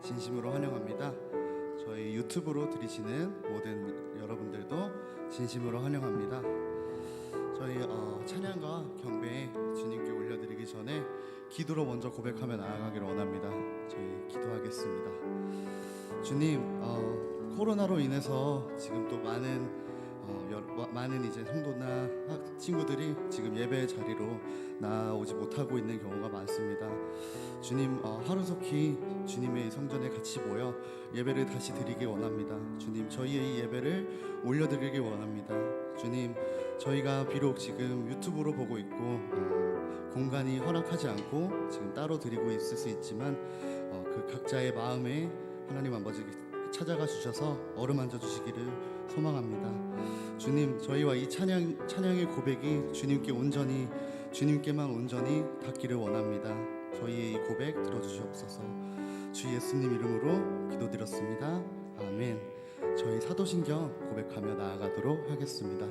진심으로 환영합니다. 저희 유튜브로 들으시는 모든 여러분들도 진심으로 환영합니다. 저희 찬양과 경배 주님께 올려드리기 전에 기도로 먼저 고백하며 나아가기를 원합니다. 저희 기도하겠습니다. 주님, 코로나로 인해서 지금 또 많은 이제 성도나 친구들이 지금 예배 자리로 나오지 못하고 있는 경우가 많습니다. 주님, 하루속히 주님의 성전에 같이 모여 예배를 다시 드리기 원합니다. 주님, 저희의 이 예배를 올려드리기 원합니다. 주님, 저희가 비록 지금 유튜브로 보고 있고 공간이 허락하지 않고 지금 따로 드리고 있을 수 있지만 그 각자의 마음에 하나님 아버지 찾아가 주셔서 어루만져 주시기를 소망합니다. 주님, 저희와 이 찬양의 고백이 주님께만 온전히 닿기를 원합니다. 저희의 이 고백 들어주시옵소서. 주 예수님 이름으로 기도드렸습니다. 아멘. 저희 사도신경 고백하며 나아가도록 하겠습니다.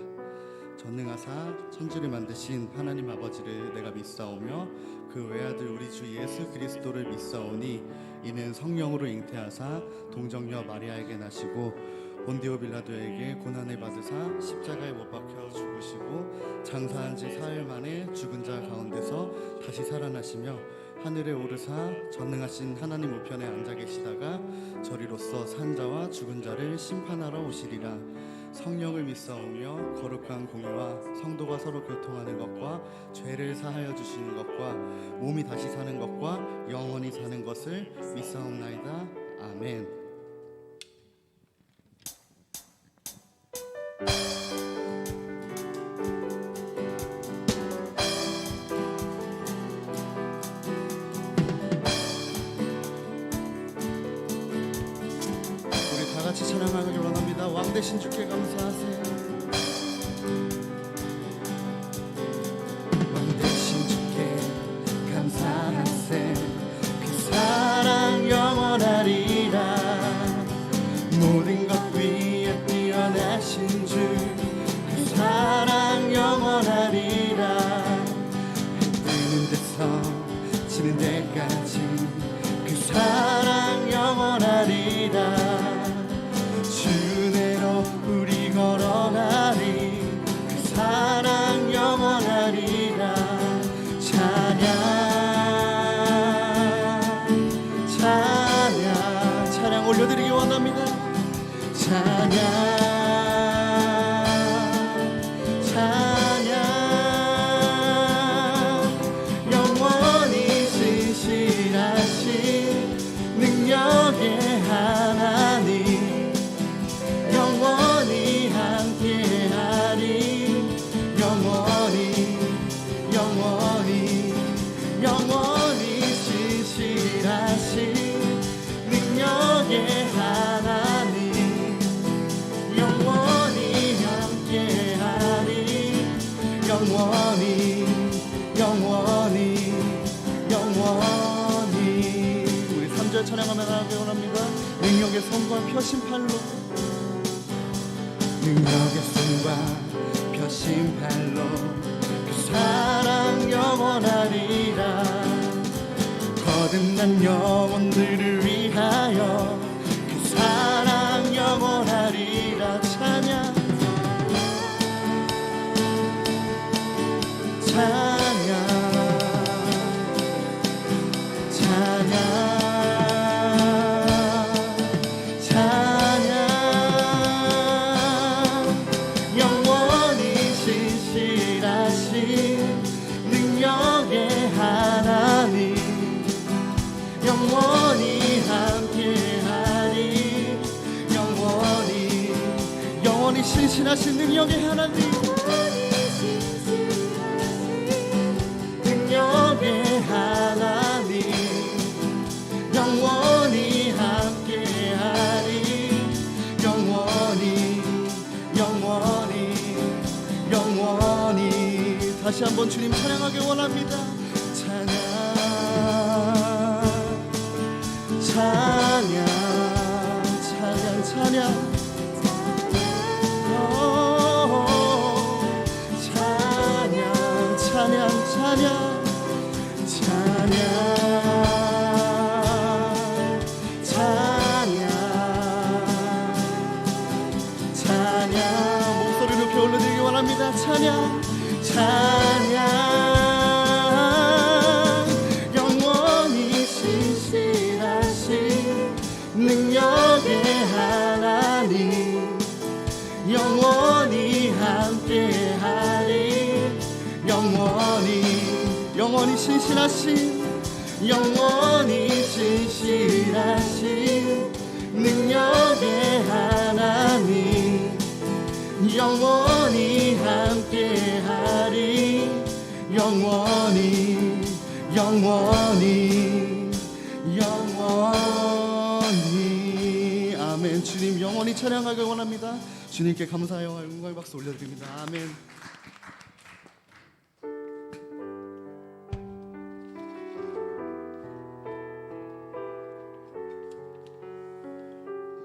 전능하사 천지를 만드신 하나님 아버지를 내가 믿사오며 그 외아들 우리 주 예수 그리스도를 믿사오니 이는 성령으로 잉태하사 동정녀 마리아에게 나시고 본디오 빌라도에게 고난을 받으사 십자가에 못 박혀 죽으시고 장사한 지 사흘 만에 죽은 자 가운데서 다시 살아나시며 하늘에 오르사 전능하신 하나님 우편에 앉아 계시다가 저리로서 산 자와 죽은 자를 심판하러 오시리라. 성령을 믿사오며 거룩한 공의와 성도가 서로 교통하는 것과 죄를 사하여 주시는 것과 몸이 다시 사는 것과 영원히 사는 것을 믿사옵나이다. 아멘. 우리 다 같이 찬양하길 원합니다. 왕 대신 주께 감사하세요. 왕 대신 주께 감사하세. 그 사랑 영원하리라. 모든 것 위에 뛰어나신 주 그 사랑 영원하리라. 해 뜨는 데서 지는 데까지 그 사랑 영원하리라. 주내로 우리 걸어가리. 그 사랑 영원하리라. 찬양 올려드리기 원합니다. 찬양 영원히 진실하신 능력의 하나님 영원히 함께하리. 영원히 진실하신 능력의 하나님 영원히 함께하리. 영원히 우리 3절 찬양하며 나아가기 원합니다. 능력의 손과 펴신 팔로 능력의 손과 펴신 팔로 그 사랑 영원하리라. 거듭난 영혼들을 위하여 그 사랑 영원하리라. 찬양 영원히 진실하신 능력의 하나님 영원히 함께하리. 영원히 신실하신 능력의 하나님 능력의 하나님 영원히 함께하리. 영원히 다시 한번 주님 찬양하길 원합니다. 찬양 찬양 영원히 신실하신 능력의 하나님 영원히 함께하리 영원히 신실하신 영원히 신실하신 능력의 하나님 영원히 함께하리 영원히 아멘. 주님 영원히 찬양하길 원합니다. 주님께 감사의 영광의 박수 올려드립니다. 아멘.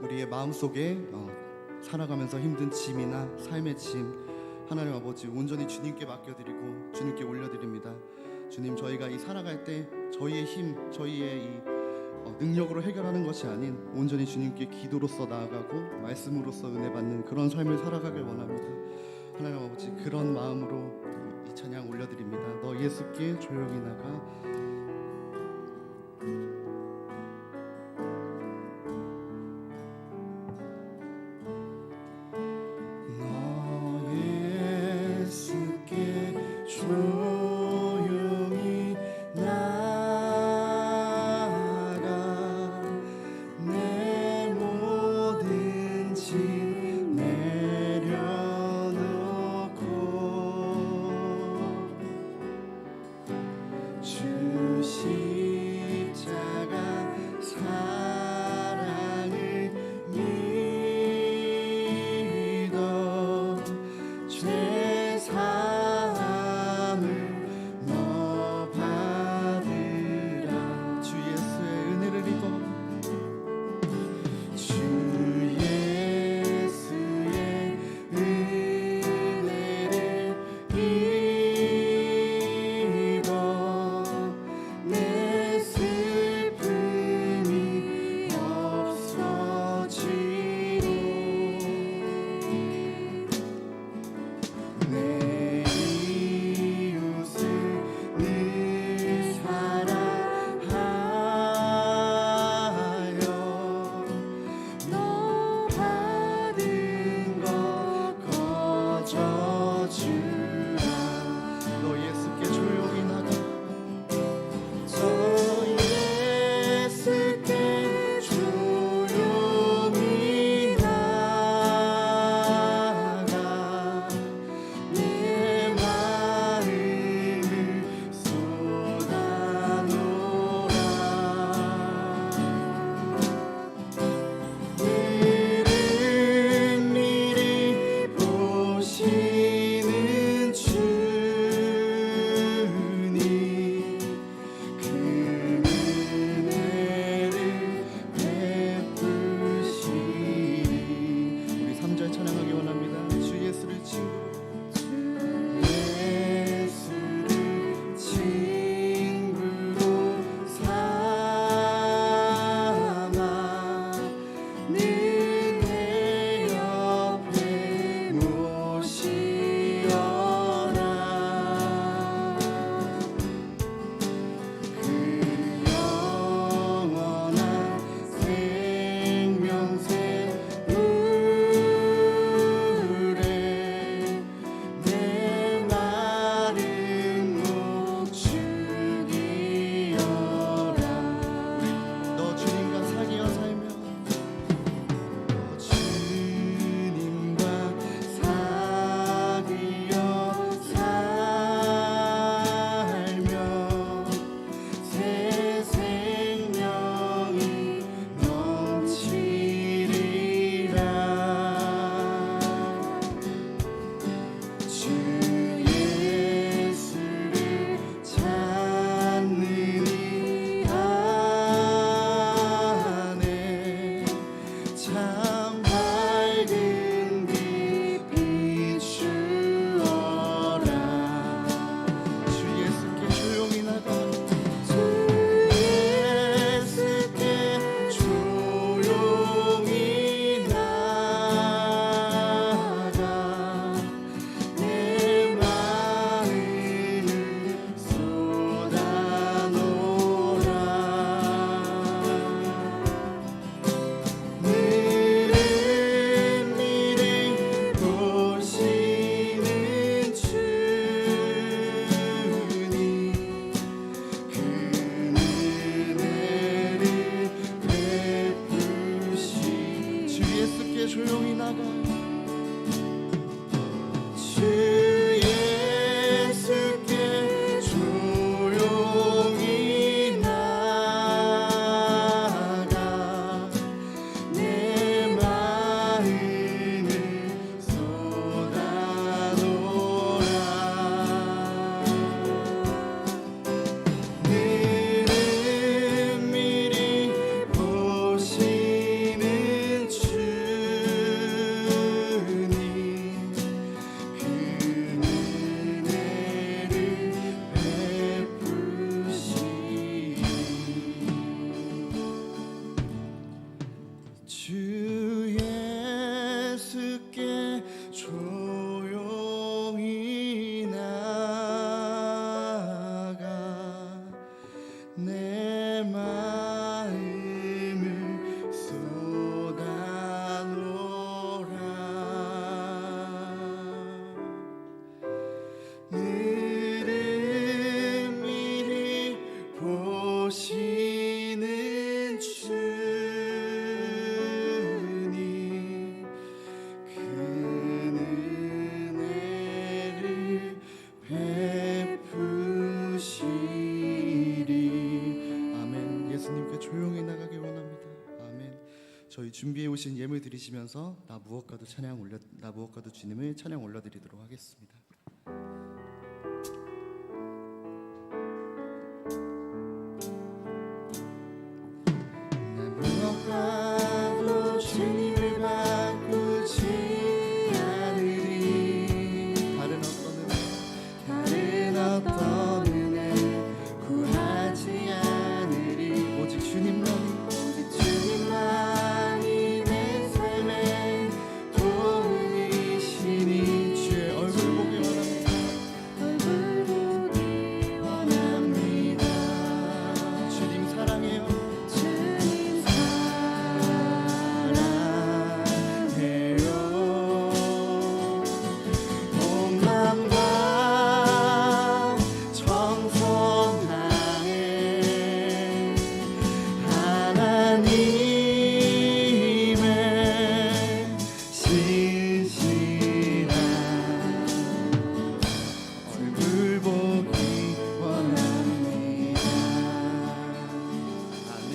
우리의 마음속에 살아가면서 힘든 짐이나 삶의 짐 하나님 아버지 온전히 주님께 맡겨드리고 주님께 올려드립니다. 주님 저희가 이 살아갈 때 저희의 힘 저희의 이 능력으로 해결하는 것이 아닌 온전히 주님께 기도로서 나아가고 말씀으로서 은혜 받는 그런 삶을 살아가길 원합니다. 하나님 아버지 그런 마음으로 이 찬양 올려드립니다. 너 예수께 조용히 나가 주 주 예수께 조용히 나가 내 마음을 쏟아놓으라. 늘은 미리 보시는 주님, 그 은혜를 베푸시리. 아멘. 예수님께 조용히 나가기 원합니다. 아멘. 저희 준비해 오신 예물 드리시면서 나 무엇과도 주님을 찬양 올려드리도록 하겠습니다. 나 무엇과도 주님을 바꾸지 않으리. 다른 어떤 은혜 구하지 않으리. 오직 주님만이 내 삶의 도움이시니. 주의 얼굴 보기 원합니다. 주님 사랑해요. 온 맘과 정성 다해 하나님의 신실한 얼굴 보기 원합니다. 아멘.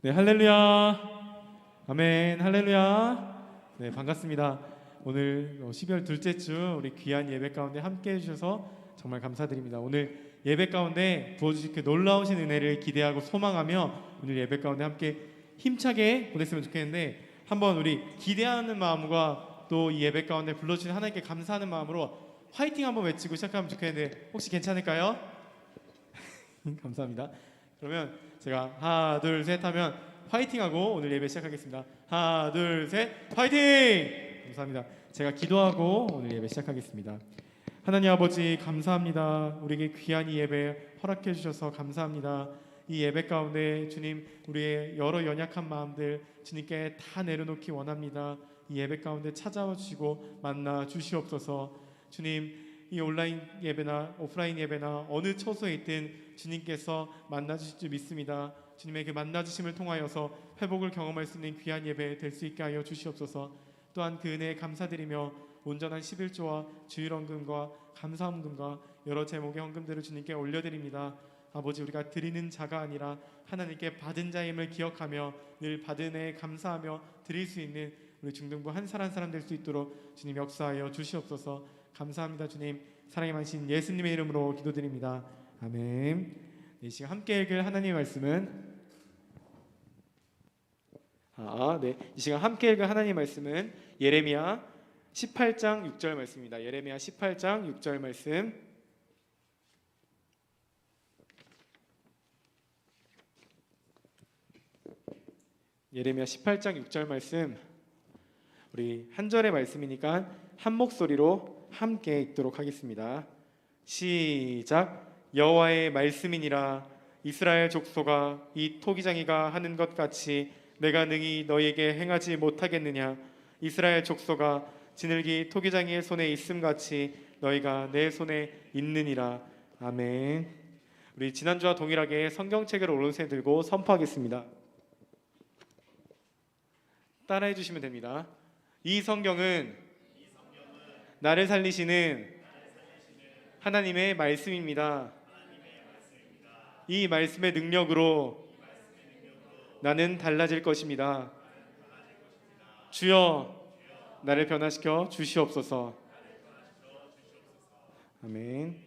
네, 할렐루야. 아멘. 할렐루야. 네, 반갑습니다. 오늘 12월 둘째 주 우리 귀한 예배 가운데 함께 해주셔서 정말 감사드립니다. 오늘 예배 가운데 부어주실 그 놀라우신 은혜를 기대하고 소망하며 오늘 예배 가운데 함께 힘차게 보냈으면 좋겠는데, 한번 우리 기대하는 마음과 또 이 예배 가운데 불러주신 하나님께 감사하는 마음으로 화이팅 한번 외치고 시작하면 좋겠는데, 혹시 괜찮을까요? 감사합니다. 그러면 제가 하나 둘 셋 하면 화이팅하고 오늘 예배 시작하겠습니다. 하나 둘 셋 화이팅! 감사합니다. 제가 기도하고 오늘 예배 시작하겠습니다. 하나님 아버지 감사합니다. 우리에게 귀한 이 예배 허락해 주셔서 감사합니다. 이 예배 가운데 주님, 우리의 여러 연약한 마음들 주님께 다 내려놓기 원합니다. 이 예배 가운데 찾아와 주시고 만나 주시옵소서. 주님, 이 온라인 예배나 오프라인 예배나 어느 처소에 있든 주님께서 만나주실 줄 믿습니다. 주님의 그 만나주심을 통하여서 회복을 경험할 수 있는 귀한 예배 될 수 있게 하여 주시옵소서. 또한 그 은혜에 감사드리며 온전한 11조와 주일헌금과 감사헌금과 여러 제목의 헌금들을 주님께 올려드립니다. 아버지, 우리가 드리는 자가 아니라 하나님께 받은 자임을 기억하며 늘 받은 은혜에 감사하며 드릴 수 있는 우리 중등부 한 사람 될 수 있도록 주님 역사하여 주시옵소서. 감사합니다. 주님, 사랑의 많으신 예수님의 이름으로 기도드립니다. 아멘. 이 시간 함께 읽을 하나님의 말씀은 이 시간 함께 읽을 하나님의 말씀은 예레미야 18장 6절 말씀입니다. 예레미야 18장 6절 말씀. 예레미야 18장 6절 말씀. 우리 한 절의 말씀이니까 한 목소리로 함께 읽도록 하겠습니다. 시작. 여호와의 말씀이니라. 이스라엘 족속아, 이 토기장이가 하는 것 같이 내가 능히 너희에게 행하지 못하겠느냐. 이스라엘 족속아, 지늘기 토기장이의 손에 있음같이 너희가 내 손에 있느니라. 아멘. 우리 지난주와 동일하게 성경책을 오른손에 들고 선포하겠습니다. 따라해 주시면 됩니다. 이 성경은 나를 살리시는 하나님의 말씀입니다. 이 말씀의 능력으로 나는 달라질 것입니다. 주여, 나를 변화시켜 주시옵소서. 아멘.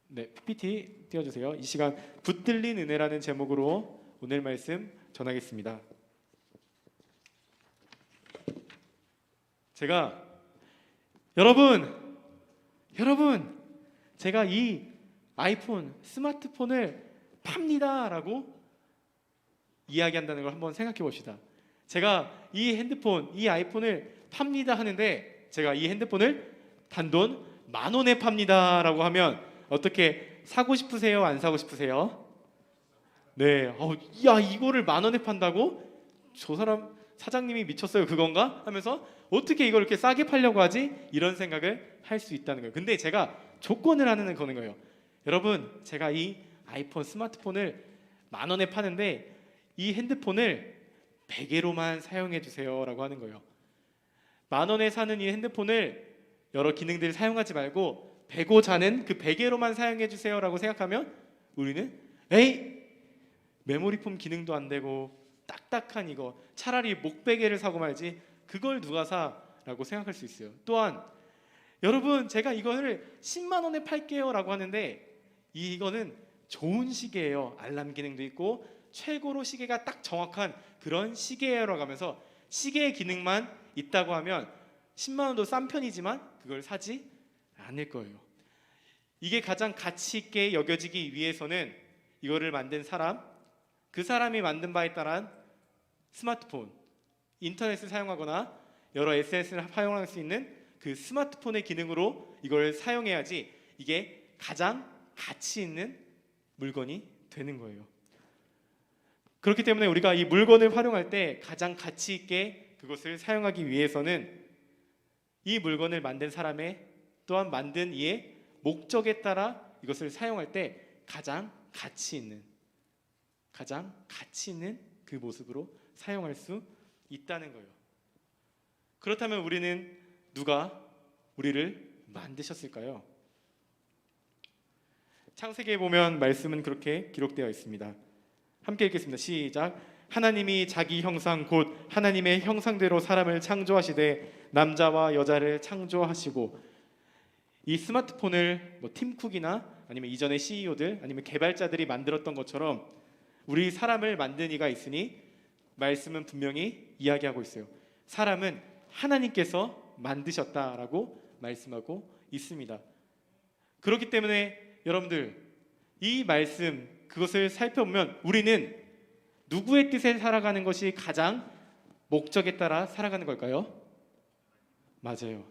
네, PPT 띄워주세요. 이 시간 붙들린 은혜라는 제목으로 오늘 말씀 전하겠습니다. 제가 여러분 제가 이 아이폰 스마트폰을 팝니다라고 이야기한다는 걸 한번 생각해 봅시다. 제가 이 핸드폰, 이 아이폰을 팝니다 하는데 제가 이 핸드폰을 단돈 10,000원에 팝니다라고 하면 어떻게 사고 싶으세요? 안 사고 싶으세요? 네, 야 이거를 10,000원에 판다고? 저 사람 사장님이 미쳤어요 그건가? 하면서 어떻게 이걸 이렇게 싸게 팔려고 하지? 이런 생각을 할 수 있다는 거예요. 근데 제가 조건을 하는 거는 거예요. 여러분 제가 이 아이폰 스마트폰을 10,000원에 파는데 이 핸드폰을 베개로만 사용해 주세요 라고 하는 거예요. 10,000원에 사는 이 핸드폰을 여러 기능들을 사용하지 말고 베고 자는 그 베개로만 사용해 주세요 라고 생각하면 우리는 에이 메모리 폼 기능도 안 되고 딱딱한 이거 차라리 목베개를 사고 말지 그걸 누가 사? 라고 생각할 수 있어요. 또한 여러분 제가 이거를 10만 원에 팔게요 라고 하는데 이거는 좋은 시계예요. 알람 기능도 있고 최고로 시계가 딱 정확한 그런 시계예요라고 하면서 시계의 기능만 있다고 하면 10만 원도 싼 편이지만 그걸 사지 않을 거예요. 이게 가장 가치 있게 여겨지기 위해서는 이거를 만든 사람, 그 사람이 만든 바에 따른 스마트폰, 인터넷을 사용하거나 여러 SNS를 사용할 수 있는 그 스마트폰의 기능으로 이걸 사용해야지 이게 가장 가치 있는 물건이 되는 거예요. 그렇기 때문에 우리가 이 물건을 활용할 때 가장 가치 있게 그것을 사용하기 위해서는 이 물건을 만든 사람의 또한 만든 이의 목적에 따라 이것을 사용할 때 가장 가치 있는 그 모습으로 사용할 수 있다는 거예요. 그렇다면 우리는 누가 우리를 만드셨을까요? 창세기에 보면 말씀은 그렇게 기록되어 있습니다. 함께 읽겠습니다. 시작. 하나님이 자기 형상 곧 하나님의 형상대로 사람을 창조하시되 남자와 여자를 창조하시고 이 스마트폰을 팀 쿡이나 아니면 이전의 CEO들 아니면 개발자들이 만들었던 것처럼 우리 사람을 만든 이가 있으니 말씀은 분명히 이야기하고 있어요. 사람은 하나님께서 만드셨다라고 말씀하고 있습니다. 그렇기 때문에 여러분들 이 말씀 그것을 살펴보면 우리는 누구의 뜻에 살아가는 것이 가장 목적에 따라 살아가는 걸까요? 맞아요.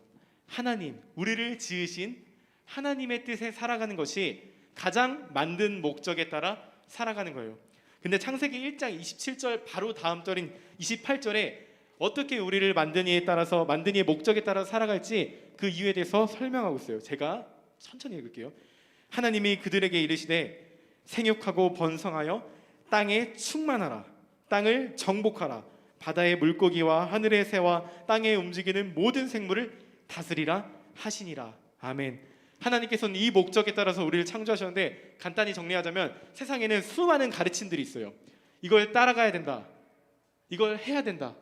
하나님, 우리를 지으신 하나님의 뜻에 살아가는 것이 가장 만든 목적에 따라 살아가는 거예요. 근데 창세기 1장 27절 바로 다음 절인 28절에 어떻게 우리를 만든 이에 따라서 만든 이의 목적에 따라 살아갈지 그 이유에 대해서 설명하고 있어요. 제가 천천히 읽을게요. 하나님이 그들에게 이르시되 생육하고 번성하여 땅에 충만하라. 땅을 정복하라. 바다의 물고기와 하늘의 새와 땅에 움직이는 모든 생물을 다스리라 하시니라. 아멘. 하나님께서는 이 목적에 따라서 우리를 창조하셨는데 간단히 정리하자면 세상에는 수많은 가르침들이 있어요. 이걸 따라가야 된다. 이걸 해야 된다.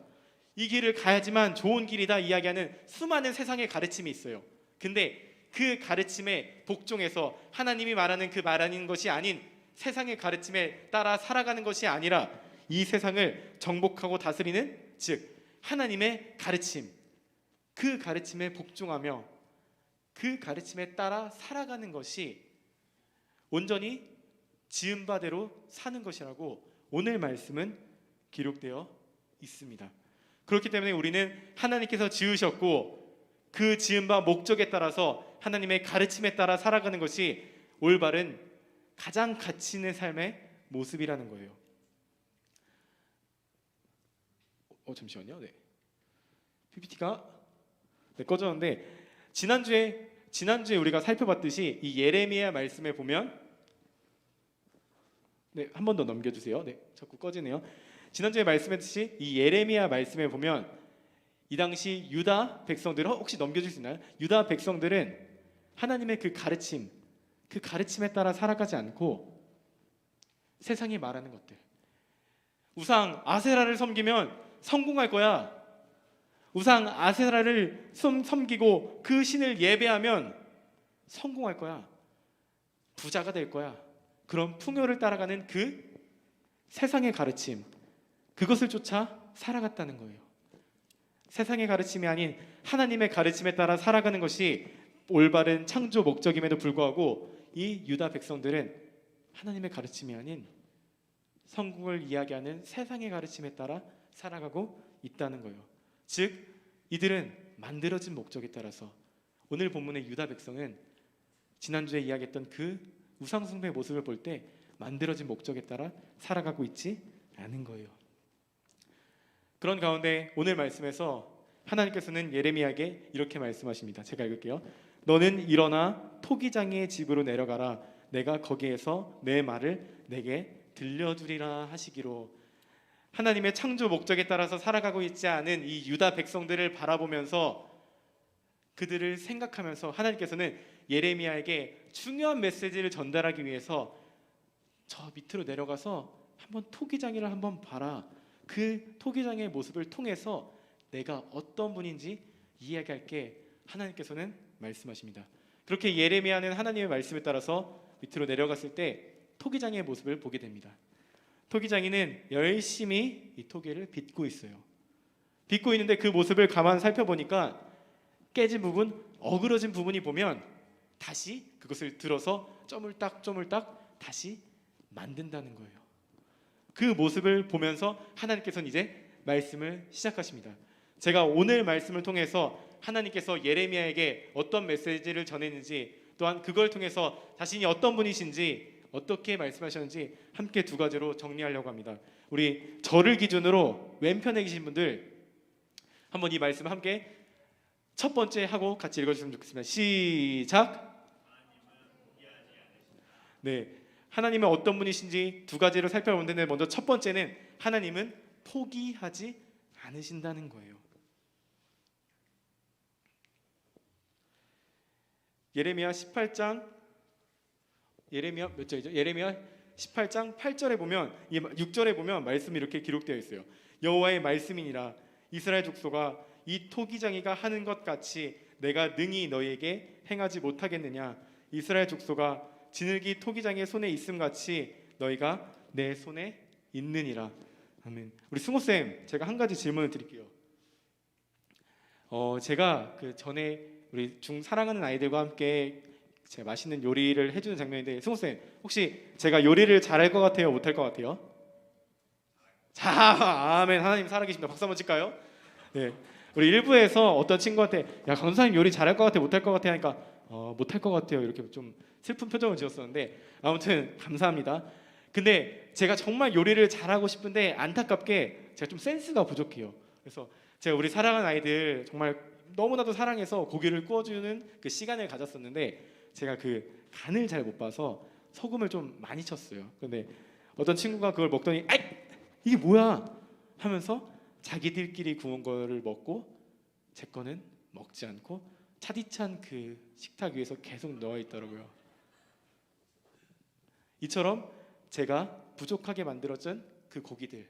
이 길을 가야지만 좋은 길이다 이야기하는 수많은 세상의 가르침이 있어요. 근데 그 가르침에 복종해서 하나님이 말하는 그 말하는 것이 아닌 세상의 가르침에 따라 살아가는 것이 아니라 이 세상을 정복하고 다스리는 즉 하나님의 가르침 그 가르침에 복종하며 그 가르침에 따라 살아가는 것이 온전히 지은 바대로 사는 것이라고 오늘 말씀은 기록되어 있습니다. 그렇기 때문에 우리는 하나님께서 지으셨고 그 지은 바 목적에 따라서 하나님의 가르침에 따라 살아가는 것이 올바른 가장 가치 있는 삶의 모습이라는 거예요. 잠시만요. 네. PPT가 꺼졌는데 지난주에 우리가 살펴봤듯이 이 예레미야 말씀에 보면 한 번 더 넘겨주세요. 자꾸 꺼지네요. 지난주에 말씀했듯이 이 예레미야 말씀에 보면 이 당시 유다 백성들은 혹시 넘겨줄 수 있나요? 유다 백성들은 하나님의 그 가르침에 따라 살아가지 않고 세상이 말하는 것들 우상 아세라를 섬기면 성공할 거야. 우상 아세라를 섬기고 그 신을 예배하면 성공할 거야. 부자가 될 거야. 그런 풍요를 따라가는 그 세상의 가르침, 그것을 쫓아 살아갔다는 거예요. 세상의 가르침이 아닌 하나님의 가르침에 따라 살아가는 것이 올바른 창조 목적임에도 불구하고 이 유다 백성들은 하나님의 가르침이 아닌 성공을 이야기하는 세상의 가르침에 따라 살아가고 있다는 거예요. 즉 이들은 만들어진 목적에 따라서, 오늘 본문의 유다 백성은 지난주에 이야기했던 그 우상 숭배의 모습을 볼 때 만들어진 목적에 따라 살아가고 있지 않은 거예요. 그런 가운데 오늘 말씀에서 하나님께서는 예레미야에게 이렇게 말씀하십니다. 제가 읽을게요. 너는 일어나 토기장이의 집으로 내려가라. 내가 거기에서 내 말을 내게 들려주리라 하시기로. 하나님의 창조 목적에 따라서 살아가고 있지 않은 이 유다 백성들을 바라보면서 그들을 생각하면서 하나님께서는 예레미야에게 중요한 메시지를 전달하기 위해서 저 밑으로 내려가서 한번 토기장이를 한번 봐라. 그 토기장의 모습을 통해서 내가 어떤 분인지 이야기할게. 하나님께서는 말씀하십니다. 그렇게 예레미야는 하나님의 말씀에 따라서 밑으로 내려갔을 때 토기장의 모습을 보게 됩니다. 토기장이는 열심히 이 토기를 빚고 있어요. 빚고 있는데 그 모습을 가만 살펴보니까 깨진 부분, 어그러진 부분이 보면 다시 그것을 들어서 쪼물딱 다시 만든다는 거예요. 그 모습을 보면서 하나님께서는 이제 말씀을 시작하십니다. 제가 오늘 말씀을 통해서 하나님께서 예레미야에게 어떤 메시지를 전했는지, 또한 그걸 통해서 자신이 어떤 분이신지, 어떻게 말씀하셨는지 함께 두 가지로 정리하려고 합니다. 우리 저를 기준으로 왼편에 계신 분들 한번 이 말씀 함께 첫 번째 하고 같이 읽어주시면 좋겠습니다. 시작. 네, 하나님은 어떤 분이신지 두 가지로 살펴보는데, 먼저 첫 번째는 하나님은 포기하지 않으신다는 거예요. 예레미야 18장 몇 절이죠? 예레미야 18장 8절에 보면, 6절에 보면 말씀이 이렇게 기록되어 있어요. 여호와의 말씀이니라. 이스라엘 족속아, 이 토기장이가 하는 것 같이 내가 능히 너희에게 행하지 못하겠느냐. 이스라엘 족속아, 지늘기 토기장의 손에 있음 같이 너희가 내 손에 있느니라. 아멘. 우리 승호쌤, 제가 한 가지 질문을 드릴게요. 제가 그 전에 우리 사랑하는 아이들과 함께 제가 맛있는 요리를 해주는 장면인데, 승호쌤 혹시 제가 요리를 잘할 것 같아요, 못할 것 같아요? 자, 아멘. 하나님 살아계십니다. 박수 한번 칠까요? 네, 우리 일부에서 어떤 친구한테 야, 강사님 요리 잘할 것 같아, 못할 것 같아 하니까 못할 것 같아요, 이렇게 좀 슬픈 표정을 지었었는데, 아무튼 감사합니다. 근데 제가 정말 요리를 잘하고 싶은데 안타깝게 제가 좀 센스가 부족해요. 그래서 제가 우리 사랑하는 아이들 정말 너무나도 사랑해서 고기를 구워주는 그 시간을 가졌었는데, 제가 그 간을 잘 못 봐서 소금을 좀 많이 쳤어요. 근데 어떤 친구가 그걸 먹더니 아이, 이게 뭐야 하면서 자기들끼리 구운 거를 먹고 제 거는 먹지 않고 차디찬 그 식탁 위에서 계속 누워 있더라고요. 이처럼 제가 부족하게 만들어진 그 고기들,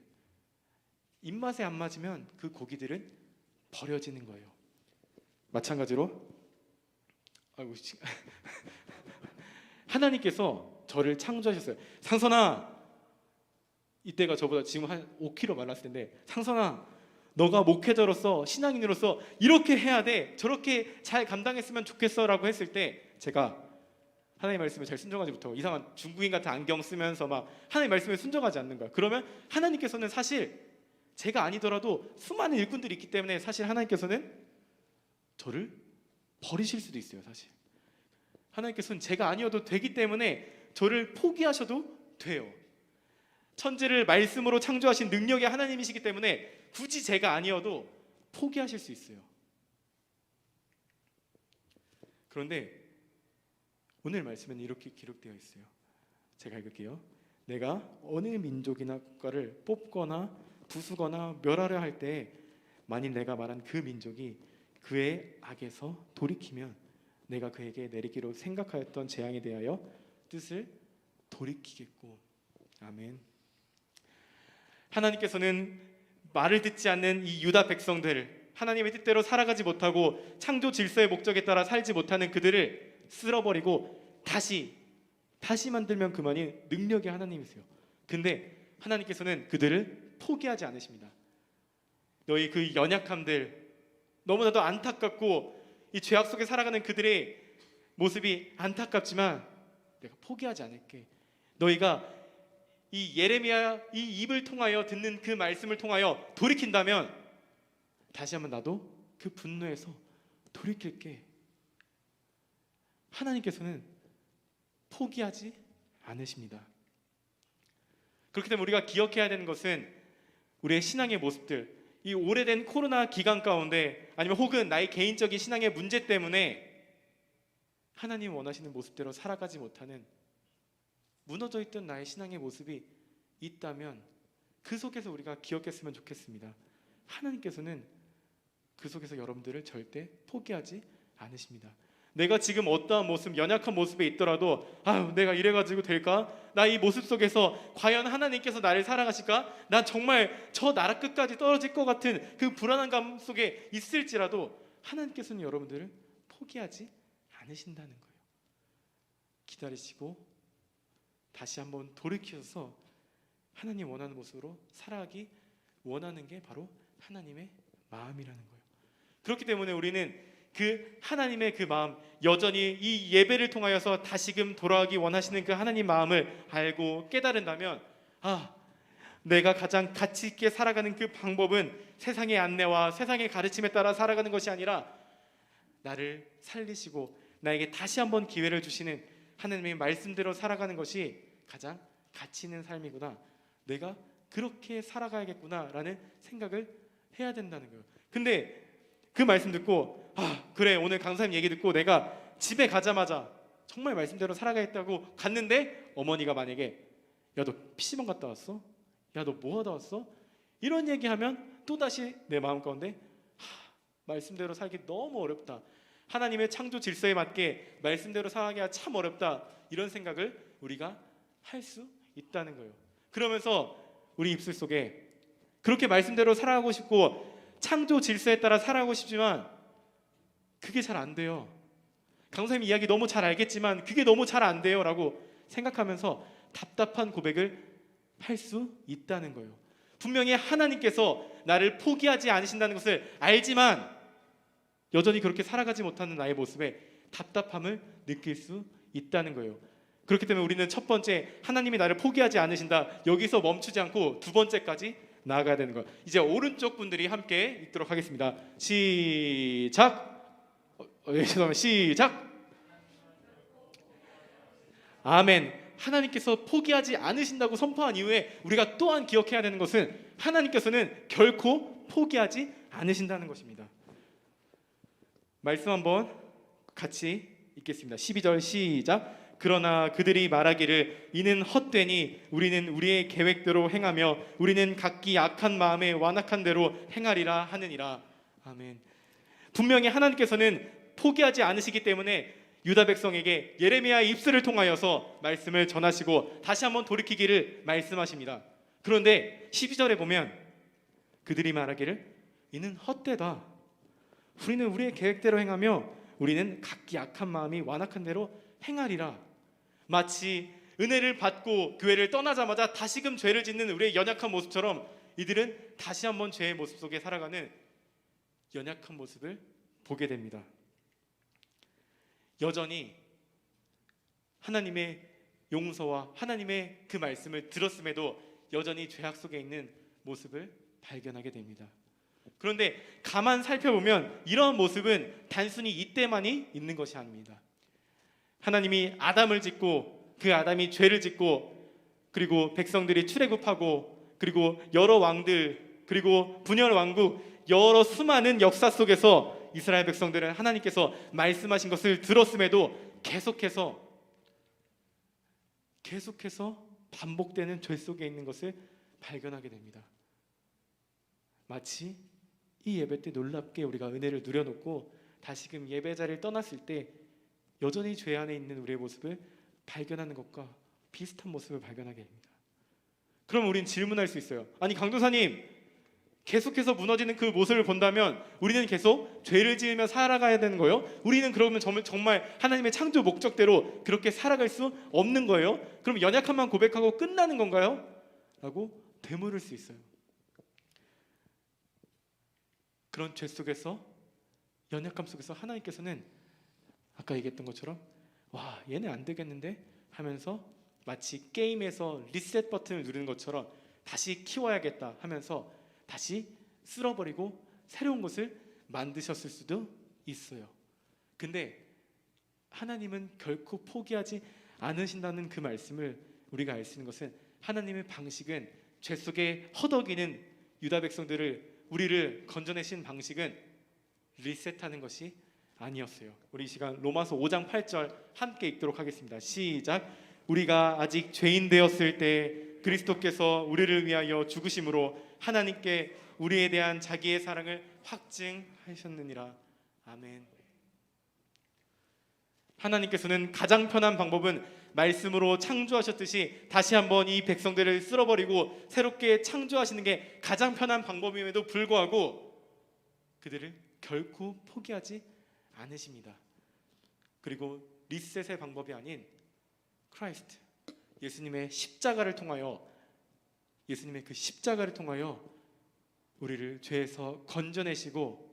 입맛에 안 맞으면 그 고기들은 버려지는 거예요. 마찬가지로 하나님께서 저를 창조하셨어요. 상선아, 이때가 저보다 지금 한 5kg 말랐을 텐데, 상선아, 너가 목회자로서 신앙인으로서 이렇게 해야 돼, 저렇게 잘 감당했으면 좋겠어 라고 했을 때, 제가 하나님 말씀에 잘 순종하지 못하고 이상한 중국인 같은 안경 쓰면서 막 하나님 말씀에 순종하지 않는 거야. 그러면 하나님께서는 사실 제가 아니더라도 수많은 일꾼들이 있기 때문에 사실 하나님께서는 저를 버리실 수도 있어요. 사실 하나님께서는 제가 아니어도 되기 때문에 저를 포기하셔도 돼요. 천지를 말씀으로 창조하신 능력의 하나님이시기 때문에 굳이 제가 아니어도 포기하실 수 있어요. 그런데 오늘 말씀에는 이렇게 기록되어 있어요. 제가 읽을게요. 내가 어느 민족이나 국가를 뽑거나 부수거나 멸하려 할 때, 만일 내가 말한 그 민족이 그의 악에서 돌이키면 내가 그에게 내리기로 생각하였던 재앙에 대하여 뜻을 돌이키겠고. 아멘. 하나님께서는 말을 듣지 않는 이 유다 백성들, 하나님의 뜻대로 살아가지 못하고 창조 질서의 목적에 따라 살지 못하는 그들을 쓸어버리고 다시 만들면 그만이 능력의 하나님이세요. 근데 하나님께서는 그들을 포기하지 않으십니다. 너희 그 연약함들, 너무나도 안타깝고 이 죄악 속에 살아가는 그들의 모습이 안타깝지만 내가 포기하지 않을게. 너희가 이 예레미야 이 입을 통하여 듣는 그 말씀을 통하여 돌이킨다면 다시 한번 나도 그 분노에서 돌이킬게. 하나님께서는 포기하지 않으십니다. 그렇기 때문에 우리가 기억해야 되는 것은 우리의 신앙의 모습들, 이 오래된 코로나 기간 가운데 아니면 혹은 나의 개인적인 신앙의 문제 때문에 하나님 원하시는 모습대로 살아가지 못하는 무너져 있던 나의 신앙의 모습이 있다면 그 속에서 우리가 기억했으면 좋겠습니다. 하나님께서는 그 속에서 여러분들을 절대 포기하지 않으십니다. 내가 지금 어떠한 모습, 연약한 모습에 있더라도 내가 이래가지고 될까? 나 이 모습 속에서 과연 하나님께서 나를 사랑하실까? 난 정말 저 나라 끝까지 떨어질 것 같은 그 불안한 감 속에 있을지라도 하나님께서는 여러분들을 포기하지 않으신다는 거예요. 기다리시고 다시 한번 돌이켜서 하나님 원하는 모습으로 살아가기 원하는 게 바로 하나님의 마음이라는 거예요. 그렇기 때문에 우리는 그 하나님의 그 마음, 여전히 이 예배를 통하여서 다시금 돌아가기 원하시는 그 하나님 마음을 알고 깨달은다면 내가 가장 가치 있게 살아가는 그 방법은 세상의 안내와 세상의 가르침에 따라 살아가는 것이 아니라 나를 살리시고 나에게 다시 한번 기회를 주시는 하나님의 말씀대로 살아가는 것이 가장 가치 있는 삶이구나, 내가 그렇게 살아가야겠구나라는 생각을 해야 된다는 거예요. 근데 그 말씀 듣고 그래, 오늘 강사님 얘기 듣고 내가 집에 가자마자 정말 말씀대로 살아가겠다고 갔는데 어머니가 만약에 야, 너 PC방 갔다 왔어? 야, 너 뭐 하다 왔어? 이런 얘기하면 또다시 내 마음 가운데 말씀대로 살기 너무 어렵다, 하나님의 창조 질서에 맞게 말씀대로 살아가기가 참 어렵다, 이런 생각을 우리가 할 수 있다는 거예요. 그러면서 우리 입술 속에 그렇게 말씀대로 살아가고 싶고 창조 질서에 따라 살아가고 싶지만 그게 잘 안 돼요. 강사님 이야기 너무 잘 알겠지만 그게 너무 잘 안 돼요 라고 생각하면서 답답한 고백을 할 수 있다는 거예요. 분명히 하나님께서 나를 포기하지 않으신다는 것을 알지만 여전히 그렇게 살아가지 못하는 나의 모습에 답답함을 느낄 수 있다는 거예요. 그렇기 때문에 우리는 첫 번째, 하나님이 나를 포기하지 않으신다, 여기서 멈추지 않고 두 번째까지 나아가야 되는 거예요. 이제 오른쪽 분들이 함께 읽도록 하겠습니다. 시작. 죄송합니다. 시작. 아멘. 하나님께서 포기하지 않으신다고 선포한 이후에 우리가 또한 기억해야 되는 것은 하나님께서는 결코 포기하지 않으신다는 것입니다. 말씀 한번 같이 읽겠습니다. 12절 시작. 그러나 그들이 말하기를 이는 헛되니 우리는 우리의 계획대로 행하며 우리는 각기 악한 마음에 완악한 대로 행하리라 하느니라. 아멘. 분명히 하나님께서는 포기하지 않으시기 때문에 유다 백성에게 예레미야의 입술을 통하여서 말씀을 전하시고 다시 한번 돌이키기를 말씀하십니다. 그런데 12절에 보면 그들이 말하기를 이는 헛되다, 우리는 우리의 계획대로 행하며 우리는 각기 악한 마음이 완악한 대로 행하리라. 마치 은혜를 받고 교회를 떠나자마자 다시금 죄를 짓는 우리의 연약한 모습처럼 이들은 다시 한번 죄의 모습 속에 살아가는 연약한 모습을 보게 됩니다. 여전히 하나님의 용서와 하나님의 그 말씀을 들었음에도 여전히 죄악 속에 있는 모습을 발견하게 됩니다. 그런데 가만 살펴보면 이러한 모습은 단순히 이때만이 있는 것이 아닙니다. 하나님이 아담을 짓고 그 아담이 죄를 짓고 그리고 백성들이 출애굽하고 그리고 여러 왕들 그리고 분열 왕국 여러 수많은 역사 속에서 이스라엘 백성들은 하나님께서 말씀하신 것을 들었음에도 계속해서 반복되는 죄 속에 있는 것을 발견하게 됩니다. 마치 이 예배 때 놀랍게 우리가 은혜를 누려놓고 다시금 예배 자리를 떠났을 때 여전히 죄 안에 있는 우리의 모습을 발견하는 것과 비슷한 모습을 발견하게 됩니다. 그럼 우린 질문할 수 있어요. 아니 강도사님, 계속해서 무너지는 그 모습을 본다면 우리는 계속 죄를 지으며 살아가야 되는 거예요. 우리는 그러면 정말 하나님의 창조 목적대로 그렇게 살아갈 수 없는 거예요. 그럼 연약함만 고백하고 끝나는 건가요? 라고 되물을 수 있어요. 그런 죄 속에서, 연약함 속에서 하나님께서는 아까 얘기했던 것처럼 와, 얘네 안 되겠는데 하면서 마치 게임에서 리셋 버튼을 누르는 것처럼 다시 키워야겠다 하면서 다시 쓸어버리고 새로운 것을 만드셨을 수도 있어요. 근데 하나님은 결코 포기하지 않으신다는 그 말씀을 우리가 알 수 있는 것은, 하나님의 방식은, 죄 속에 허덕이는 유다 백성들을, 우리를 건져내신 방식은 리셋하는 것이 아니었어요. 우리 이 시간 로마서 5장 8절 함께 읽도록 하겠습니다. 시작. 우리가 아직 죄인 되었을 때 그리스도께서 우리를 위하여 죽으심으로 하나님께 우리에 대한 자기의 사랑을 확증하셨느니라. 아멘. 하나님께서는 가장 편한 방법은 말씀으로 창조하셨듯이 다시 한번 이 백성들을 쓸어버리고 새롭게 창조하시는 게 가장 편한 방법임에도 불구하고 그들을 결코 포기하지 않으십니다. 그리고 리셋의 방법이 아닌 크라이스트, 예수님의 십자가를 통하여, 예수님의 그 십자가를 통하여 우리를 죄에서 건져내시고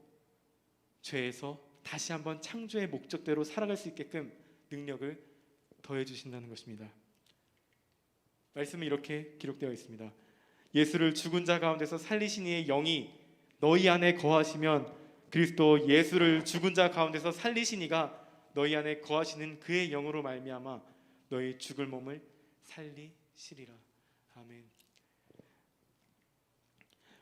죄에서 다시 한번 창조의 목적대로 살아갈 수 있게끔 능력을 더해 주신다는 것입니다. 말씀은 이렇게 기록되어 있습니다. 예수를 죽은 자 가운데서 살리신 이의 영이 너희 안에 거하시면 그리스도 예수를 죽은 자 가운데서 살리신 이가 너희 안에 거하시는 그의 영으로 말미암아 너희 죽을 몸을 살리시리라. 아멘.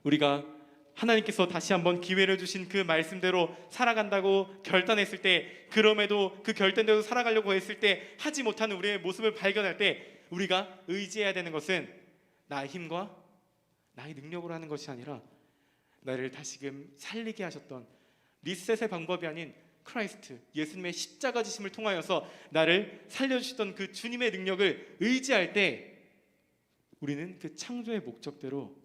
우리가 하나님께서 다시 한번 기회를 주신 그 말씀대로 살아간다고 결단했을 때, 그럼에도 그 결단대로 살아가려고 했을 때 하지 못하는 우리의 모습을 발견할 때 우리가 의지해야 되는 것은 나의 힘과 나의 능력으로 하는 것이 아니라 나를 다시금 살리게 하셨던 리셋의 방법이 아닌 크라이스트, 예수님의 십자가 지심을 통하여서 나를 살려주셨던 그 주님의 능력을 의지할 때 우리는 그 창조의 목적대로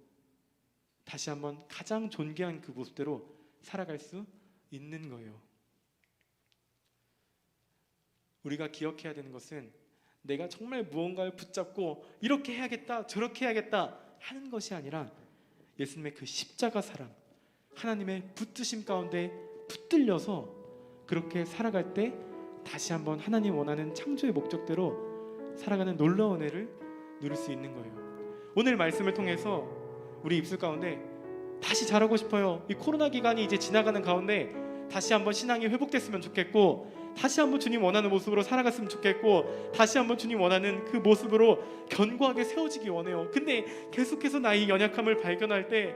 다시 한번 가장 존귀한 그 모습대로 살아갈 수 있는 거예요. 우리가 기억해야 되는 것은 내가 정말 무언가를 붙잡고 이렇게 해야겠다, 저렇게 해야겠다 하는 것이 아니라 예수님의 그 십자가 사랑, 하나님의 붙드심 가운데 붙들려서 그렇게 살아갈 때 다시 한번 하나님 원하는 창조의 목적대로 살아가는 놀라운 은혜를 누릴 수 있는 거예요. 오늘 말씀을 통해서 우리 입술 가운데 다시 잘하고 싶어요. 이 코로나 기간이 이제 지나가는 가운데 다시 한번 신앙이 회복됐으면 좋겠고, 다시 한번 주님 원하는 모습으로 살아갔으면 좋겠고, 다시 한번 주님 원하는 그 모습으로 견고하게 세워지기 원해요. 근데 계속해서 나의 연약함을 발견할 때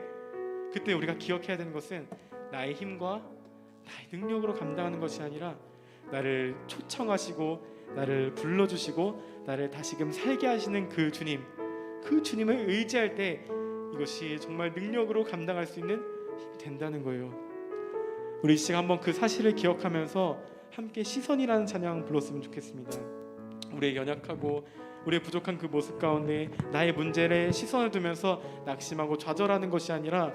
그때 우리가 기억해야 되는 것은 나의 힘과 나의 능력으로 감당하는 것이 아니라 나를 초청하시고 나를 불러주시고 나를 다시금 살게 하시는 그 주님, 그 주님을 의지할 때 이것이 정말 능력으로 감당할 수 있는 힘이 된다는 거예요. 우리 이 시간 한번 그 사실을 기억하면서 함께 시선이라는 찬양 불렀으면 좋겠습니다. 우리의 연약하고 우리의 부족한 그 모습 가운데 나의 문제에 시선을 두면서 낙심하고 좌절하는 것이 아니라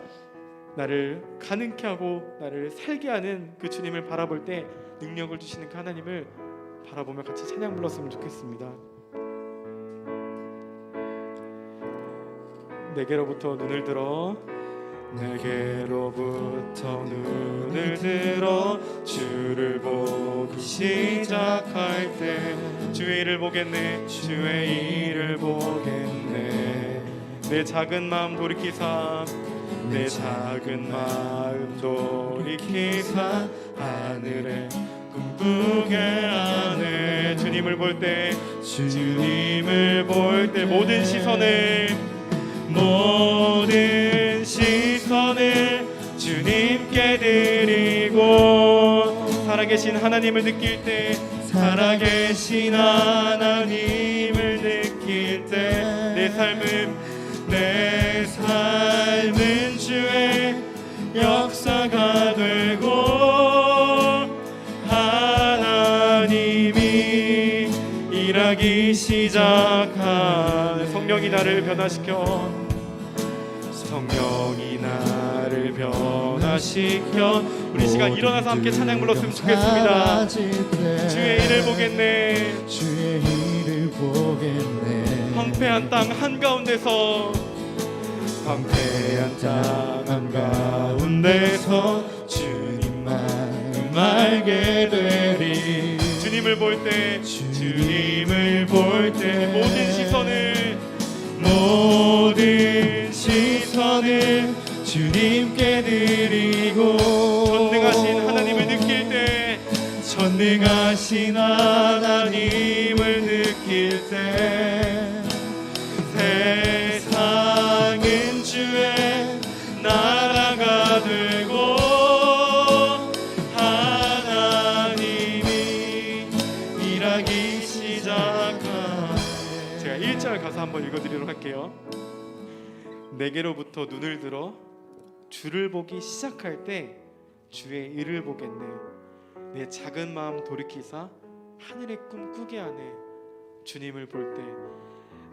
나를 가능케 하고 나를 살게 하는 그 주님을 바라볼 때 능력을 주시는 그 하나님을 바라보며 같이 찬양 불렀으면 좋겠습니다. 내게로부터 눈을 들어, 내게로부터 눈을 들어 주를 보기 시작할 때 주의 일을 보겠네, 주의 일을 보겠네. 내 작은 마음 돌이키사, 내 작은 마음 돌이키사 하늘에 꿈꾸게 하네. 주님을 볼 때, 주님을 볼 때 모든 시선을 주님께 드리고, 살아계신 하나님을 느낄 때, 살아계신 하나님을 느낄 때 내 삶은 주의 역사가 되고 하나님이 일하기 시작한 성령이 나를 변화시켜, 성령이 나를 변화시켜. 우리 시간 일어나서 함께 찬양 불렀으면 좋겠습니다. 주의 일을 보겠네. 주의 일을 보겠네. 황폐한 땅 한가운데서, 황폐한 땅 한가운데서 주님만 알게 되리. 주님을 볼 때, 주님을 볼 때 모든 시선을 주님께 드리고, 전능하신 하나님을 느낄 때, 전능하신 하나님을 느낄 때, 세상은 주의 나라가 되고 하나님이 일하기 시작하네. 제가 1절 가사 한번 읽어드리도록 할게요. 내게로부터 눈을 들어 주를 보기 시작할 때 주의 일을 보겠네. 내 작은 마음 돌이키사 하늘의 꿈 꾸게 하네. 주님을 볼 때.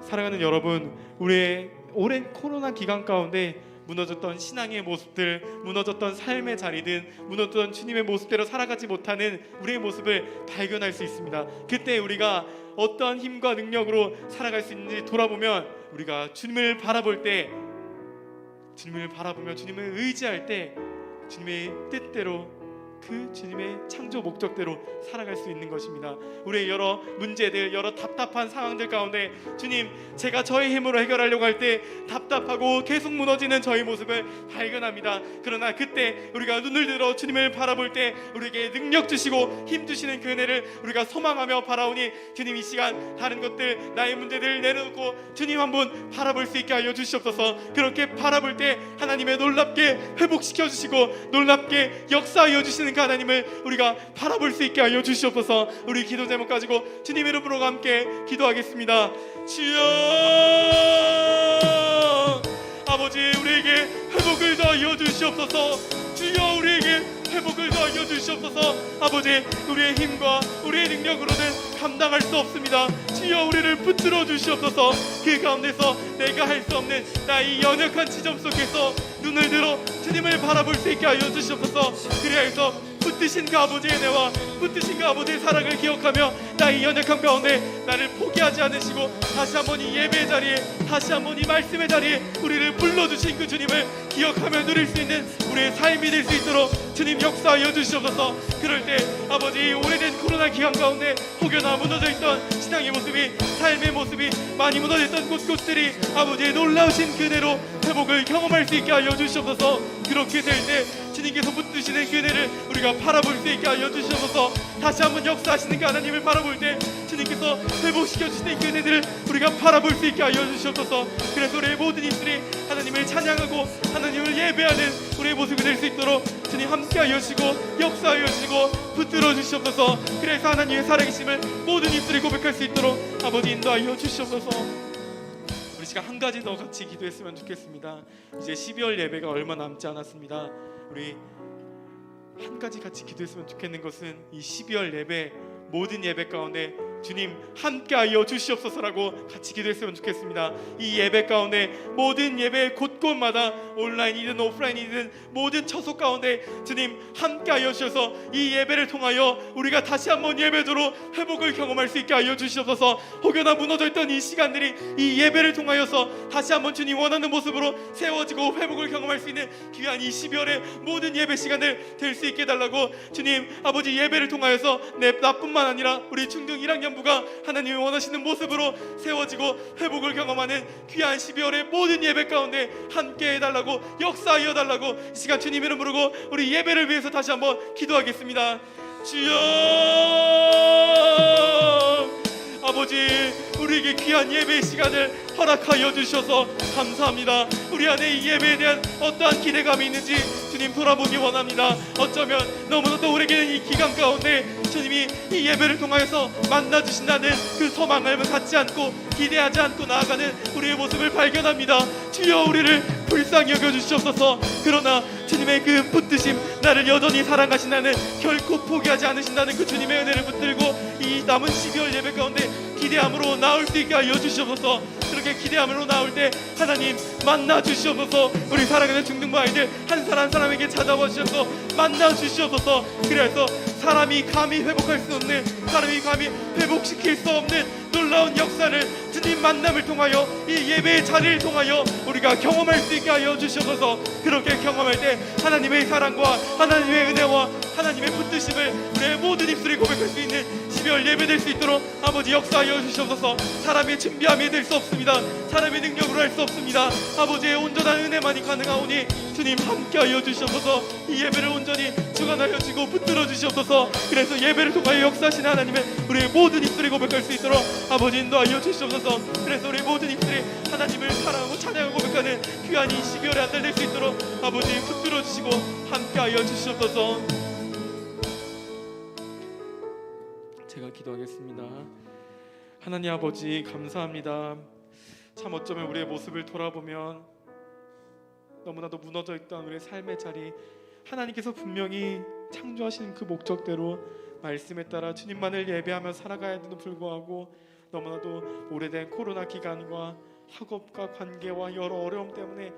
사랑하는 여러분, 우리의 오랜 코로나 기간 가운데 무너졌던 신앙의 모습들, 무너졌던 삶의 자리든 무너졌던 주님의 모습대로 살아가지 못하는 우리의 모습을 발견할 수 있습니다. 그때 우리가 어떠한 힘과 능력으로 살아갈 수 있는지 돌아보면, 우리가 주님을 바라볼 때, 주님을 바라보며 주님을 의지할 때 주님의 뜻대로, 그 주님의 창조 목적대로 살아갈 수 있는 것입니다. 우리의 여러 문제들, 여러 답답한 상황들 가운데 주님, 제가 저의 힘으로 해결하려고 할 때 답답하고 계속 무너지는 저의 모습을 발견합니다. 그러나 그때 우리가 눈을 들어 주님을 바라볼 때 우리에게 능력 주시고 힘 주시는 그 은혜를 우리가 소망하며 바라오니, 주님 이 시간 다른 것들, 나의 문제들 내려놓고 주님 한번 바라볼 수 있게 하여 주시옵소서. 그렇게 바라볼 때 하나님의 놀랍게 회복시켜 주시고 놀랍게 역사하여 주시는 그 하나님을 우리가 바라볼 수 있게 하여 주시옵소서. 우리 기도 제목 가지고 주님의 이름으로 함께 기도하겠습니다. 주여, 아버지, 우리에게 회복을 더하여 주시옵소서. 주여, 우리에게 회복을 더하여 주시옵소서. 아버지, 우리의 힘과 우리의 능력으로는 감당할 수 없습니다. 주여, 우리를 붙들어 주시옵소서. 그 가운데서 내가 할 수 없는 나의 연약한 지점 속에서 눈을 들어 주님을 바라볼 수 있게 하여 주시옵소서. 그리하여서 붙드신 그 아버지의 은혜와 붙드신 그 아버지의 사랑을 기억하며 나의 연약한 가운데 나를 포기하지 않으시고 다시 한번 이 예배의 자리에, 다시 한번 이 말씀의 자리에 우리를 불러주신 그 주님을 기억하며 누릴 수 있는 우리의 삶이 될 수 있도록 주님 역사하여 주시옵소서. 그럴 때 아버지, 오래된 코로나 기간 가운데 혹여나 무너져 있던 신앙의 모습이, 삶의 모습이 많이 무너졌던 곳곳들이 아버지의 놀라우신 그대로 회복을 경험할 수 있게 하여 주시옵소서. 그렇게 될 때 주님께서 붙드시는 그 은혜를 우리가 바라볼 수 있게 하여 주시옵소서. 다시 한번 역사하시는 그 하나님을 바라볼 때 주님께서 회복시켜 주시는 그 은혜들을 우리가 바라볼 수 있게 하여 주시옵소서. 그래서 우리의 모든 입술이 하나님을 찬양하고 하나님을 예배하는 우리의 모습이 될 수 있도록 주님 함께하여 주시고 역사하여 주시고 붙들어 주시옵소서. 그래서 하나님의 살아계심을 모든 입술이 고백할 수 있도록 아버지 인도하여 주시옵소서. 우리 시간 한 가지 더 같이 기도했으면 좋겠습니다. 이제 12월 예배가 얼마 남지 않았습니다. 우리 한 가지 같이 기도했으면 좋겠는 것은 이 12월 예배, 모든 예배 가운데 주님 함께하여 주시옵소서라고 같이 기도했으면 좋겠습니다. 이 예배 가운데 모든 예배 곳곳마다 온라인이든 오프라인이든 모든 처소 가운데 주님 함께하여 주셔서 이 예배를 통하여 우리가 다시 한번 예배도로 회복을 경험할 수 있게 하여 주시옵소서. 혹여나 무너져 있던 이 시간들이 이 예배를 통하여서 다시 한번 주님 원하는 모습으로 세워지고 회복을 경험할 수 있는 귀한 이 12월의 모든 예배 시간들 될 수 있게 해달라고 주님 아버지, 예배를 통하여서 나뿐만 아니라 우리 중등 1학년부가 하나님이 원하시는 모습으로 세워지고 회복을 경험하는 귀한 12월의 모든 예배 가운데 함께 해달라고, 역사하여 달라고 이 시간 주님 이름 부르고 우리 예배를 위해서 다시 한번 기도하겠습니다. 주여, 아버지, 우리에게 귀한 예배의 시간을 허락하여 주셔서 감사합니다. 우리 안에 이 예배에 대한 어떠한 기대감이 있는지 주님 돌아보기 원합니다. 어쩌면 너무나도 우리에게는 이 기간 가운데 주님이 이 예배를 통하여서 만나주신다는 그 소망을 갖지 않고 기대하지 않고 나아가는 우리의 모습을 발견합니다. 주여, 우리를 불쌍히 여겨주시옵소서. 그러나 주님의 그 붙드심, 나를 여전히 사랑하신다는, 결코 포기하지 않으신다는 그 주님의 은혜를 붙들고 이 남은 12월 예배 가운데 기대함으로 나올 수 있게 하여 주시옵소서. 그렇게 새벽에 기대함으로 나올 때 하나님 만나 주시옵소서. 우리 사랑하는 중등부 아이들 한 사람 한 사람에게 찾아와 주셔서 만나 주시옵소서. 그래서 사람이 감히 회복할 수 없는, 사람이 감히 회복시킬 수 없는 놀라운 역사를 주님 만남을 통하여, 이 예배의 자리를 통하여 우리가 경험할 수 있게 하여 주시옵소서. 그렇게 경험할 때 하나님의 사랑과 하나님의 은혜와 하나님의 붙드심을 우리의 모든 입술이 고백할 수 있는 12월 예배 될 수 있도록 아버지 역사하여 주시옵소서. 사람의 준비함이 될 수 없습니다. 사람의 능력으로 할 수 없습니다. 아버지의 온전한 은혜만이 가능하오니 주님 함께하여 주시옵소서. 이 예배를 온전히 주관하여 주고 붙들어 주시옵소서. 그래서 예배를 통하여 역사하신 하나님의 우리의 모든 입술이 고백할 수 있도록 아버지 인도하여 주시옵소서. 그래서 우리 모든 입술이 하나님을 사랑하고 찬양하고 고백하는 귀한 이 12월의 한 달 될 수 있도록 아버지 붙들어 주시고 함께하여 주시옵소서. 제가 기도하겠습니다. 하나님 아버지 감사합니다. 참 어쩌면 우리의 모습을 돌아보면 너무나도 무너져 있던 우리의 삶의 자리, 하나님께서 분명히 창조하신 그 목적대로 말씀에 따라 주님만을 예배하며 살아가야 해도 불구하고 너무나도 오래된 코로나 기간과 학업과 관계와 여러 어려움 때문에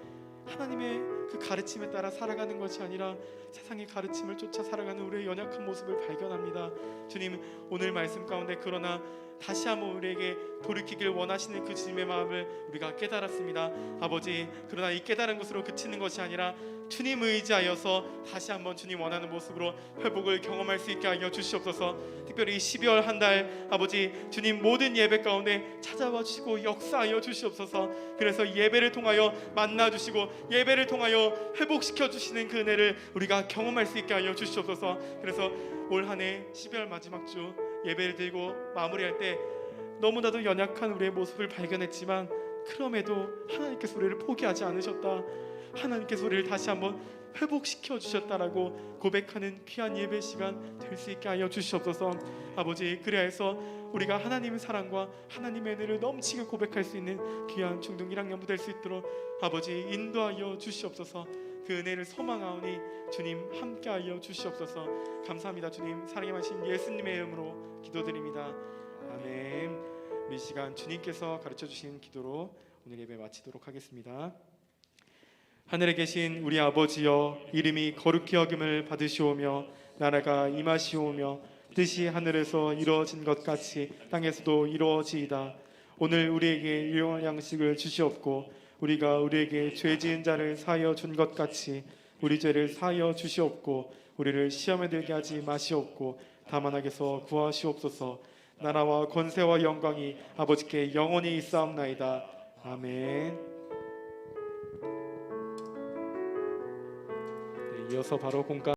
하나님의 그 가르침에 따라 살아가는 것이 아니라 세상의 가르침을 쫓아 살아가는 우리의 연약한 모습을 발견합니다. 주님, 오늘 말씀 가운데 그러나 다시 한번 우리에게 돌이키길 원하시는 그 주님의 마음을 우리가 깨달았습니다. 아버지, 그러나 이 깨달은 것으로 그치는 것이 아니라 주님 의지하여서 다시 한번 주님 원하는 모습으로 회복을 경험할 수 있게 하여 주시옵소서. 특별히 12월 한 달 아버지 주님 모든 예배 가운데 찾아와 주시고 역사하여 주시옵소서. 그래서 예배를 통하여 만나 주시고 예배를 통하여 회복시켜 주시는 그 은혜를 우리가 경험할 수 있게 하여 주시옵소서. 그래서 올 한 해 12월 마지막 주 예배를 드리고 마무리할 때 너무나도 연약한 우리의 모습을 발견했지만 그럼에도 하나님께서 우리를 포기하지 않으셨다, 하나님께서 우리를 다시 한번 회복시켜 주셨다라고 고백하는 귀한 예배 시간 될 수 있게 하여 주시옵소서. 아버지, 그래서 우리가 하나님의 사랑과 하나님의 은혜를 넘치게 고백할 수 있는 귀한 중등 1학년부 될 수 있도록 아버지 인도하여 주시옵소서. 그 은혜를 소망하오니 주님 함께하여 주시옵소서. 감사합니다. 주님, 사랑의 하신 예수님의 이름으로 기도드립니다. 아멘. 이 시간 주님께서 가르쳐주신 기도로 오늘 예배 마치도록 하겠습니다. 하늘에 계신 우리 아버지여, 이름이 거룩히 여김을 받으시오며 나라가 임하시오며 뜻이 하늘에서 이루어진 것 같이 땅에서도 이루어지이다. 오늘 우리에게 일용할 양식을 주시옵고 우리가 우리에게 죄 지은 자를 사하여 준 것 같이 우리 죄를 사하여 주시옵고 우리를 시험에 들게 하지 마시옵고 다만 악에서 구하시옵소서. 나라와 권세와 영광이 아버지께 영원히 있사옵나이다. 아멘. 네, 이어서 바로 공감